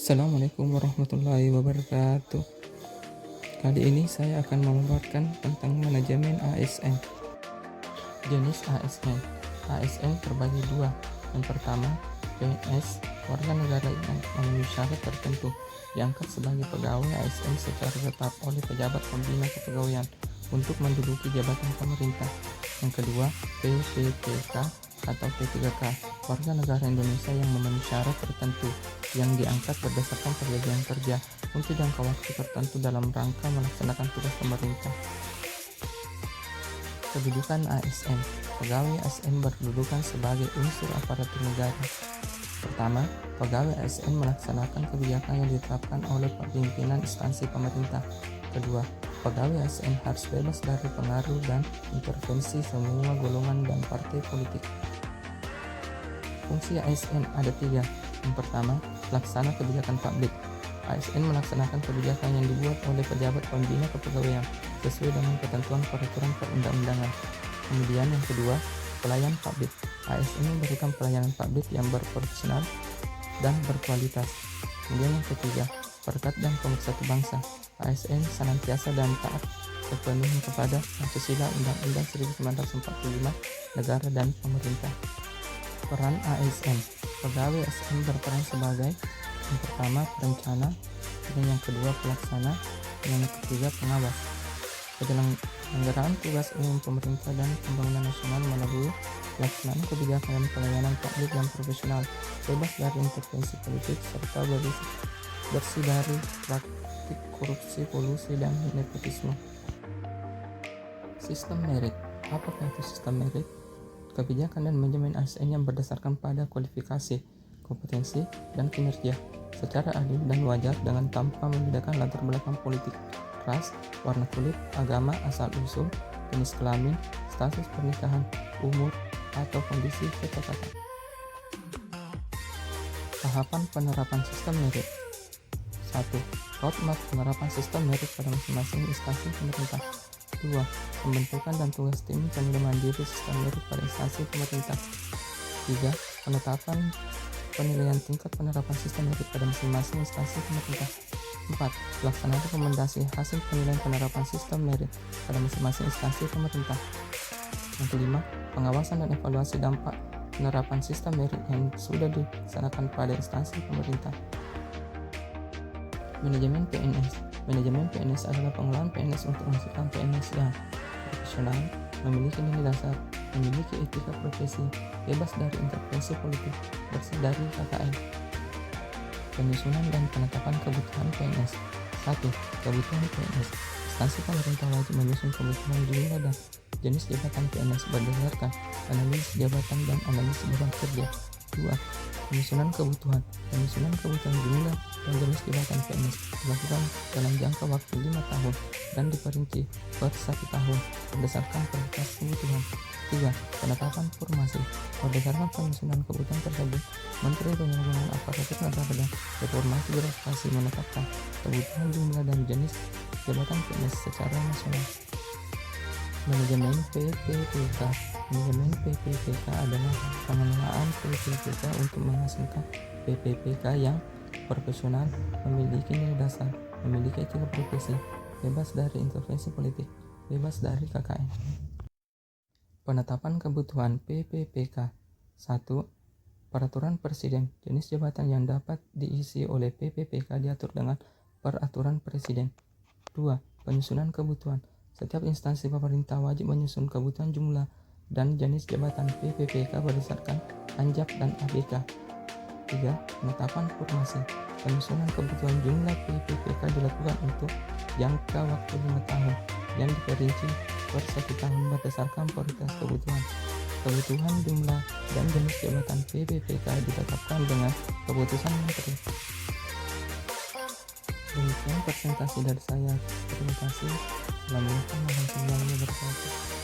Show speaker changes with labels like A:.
A: Assalamualaikum warahmatullahi wabarakatuh. Kali ini saya akan memaparkan tentang manajemen ASN. Jenis ASN. ASN terbagi dua. Yang pertama, PNS, warga negara yang memenuhi syarat tertentu, diangkat sebagai pegawai ASN secara tetap oleh pejabat pembina kepegawaian untuk menduduki jabatan pemerintah. Yang kedua, PPPK atau P3K, warga negara Indonesia yang memenuhi syarat tertentu yang diangkat berdasarkan perjanjian kerja untuk jangka waktu tertentu dalam rangka melaksanakan tugas pemerintah. Kedudukan ASN. Pegawai ASN berkedudukan sebagai unsur aparatur negara. Pertama, pegawai ASN melaksanakan kebijakan yang ditetapkan oleh pimpinan instansi pemerintah. Kedua, pegawai ASN harus bebas dari pengaruh dan intervensi semua golongan dan partai politik. Fungsi ASN ada tiga. Yang pertama, pelaksana kebijakan publik. ASN melaksanakan kebijakan yang dibuat oleh pejabat pembina kepegawaian sesuai dengan ketentuan peraturan perundang-undangan. Kemudian yang kedua, pelayan publik. ASN memberikan pelayanan publik yang berprofesional dan berkualitas. Kemudian yang ketiga, perekat dan pemersatu bangsa. ASN senantiasa dan taat sepenuhnya kepada Pancasila, Undang-Undang 1945, negara dan pemerintah. Peran ASN. Pegawai ASN berperan sebagai yang pertama perencana, dan yang kedua pelaksana, dan yang ketiga pengawas. Penyelenggaraan tugas umum pemerintah dan pembangunan nasional melalui pelaksanaan kebijakan dan pelayanan publik yang profesional, bebas dari intervensi politik, serta bersih dari praktik korupsi, kolusi, dan nepotisme. Sistem merit. Apakah itu sistem merit? Kebijakan dan manajemen ASN yang berdasarkan pada kualifikasi, kompetensi, dan kinerja secara adil dan wajar dengan tanpa membedakan latar belakang politik, ras, warna kulit, agama, asal-usul, jenis kelamin, status pernikahan, umur, atau kondisi kesehatan. Tahapan penerapan sistem merit. 1. Roadmap penerapan sistem merit pada masing-masing instansi pemerintah. 2. Pembentukan dan tugas tim penilai mandiri sistem merit pada instansi pemerintah. 3. Penetapan penilaian tingkat penerapan sistem merit pada masing-masing instansi pemerintah. 4. Pelaksanaan rekomendasi hasil penilaian penerapan sistem merit pada masing-masing instansi pemerintah. Yang kelima, pengawasan dan evaluasi dampak penerapan sistem merit yang sudah dilaksanakan pada instansi pemerintah. Manajemen PNS. Manajemen PNS adalah pengelolaan PNS untuk menghasilkan PNS yang profesional, memiliki nilai dasar, memiliki etika profesi, bebas dari intervensi politik, bersih dari KKN. Penyusunan dan penetapan kebutuhan PNS. 1. Kebutuhan PNS. Instansi pemerintah wajib menyusun kebutuhan jumlah dan jenis jabatan PNS berdasarkan analisis jabatan dan analisis beban kerja. 2. Penyusunan kebutuhan. Penyusunan kebutuhan jumlah dan jenis jabatan PNS dilakukan dalam jangka waktu 5 tahun dan diperinci per 1 tahun berdasarkan prioritas kebutuhan. 3. Penetapan formasi. Berdasarkan penyusunan kebutuhan tersebut, Menteri Penyelenggaraan Aparatur Negara dan Reformasi Birokrasi menetapkan kebutuhan jumlah dan jenis jabatan PNS secara nasional. Manajemen PPPK. Manajemen PPPK adalah pengelolaan PPPK untuk menghasilkan PPPK yang profesional, memiliki nilai dasar, memiliki etika profesi, bebas dari intervensi politik, bebas dari KKN. Penetapan kebutuhan PPPK. 1. Peraturan Presiden. Jenis jabatan yang dapat diisi oleh PPPK diatur dengan Peraturan Presiden. 2. Penyusunan kebutuhan. Setiap instansi pemerintah wajib menyusun kebutuhan jumlah dan jenis jabatan PPPK berdasarkan Anjap dan ABK. 3. Penetapan formasi. Penyusunan kebutuhan jumlah PPPK dilakukan untuk jangka waktu 5 tahun yang diperinci per 1 tahun berdasarkan prioritas kebutuhan. Kebutuhan jumlah dan jenis jabatan PPPK ditetapkan dengan keputusan Menteri. Demikian presentasi dari saya. Terima kasih. Assalamualaikum warahmatullahi wabarakatuh.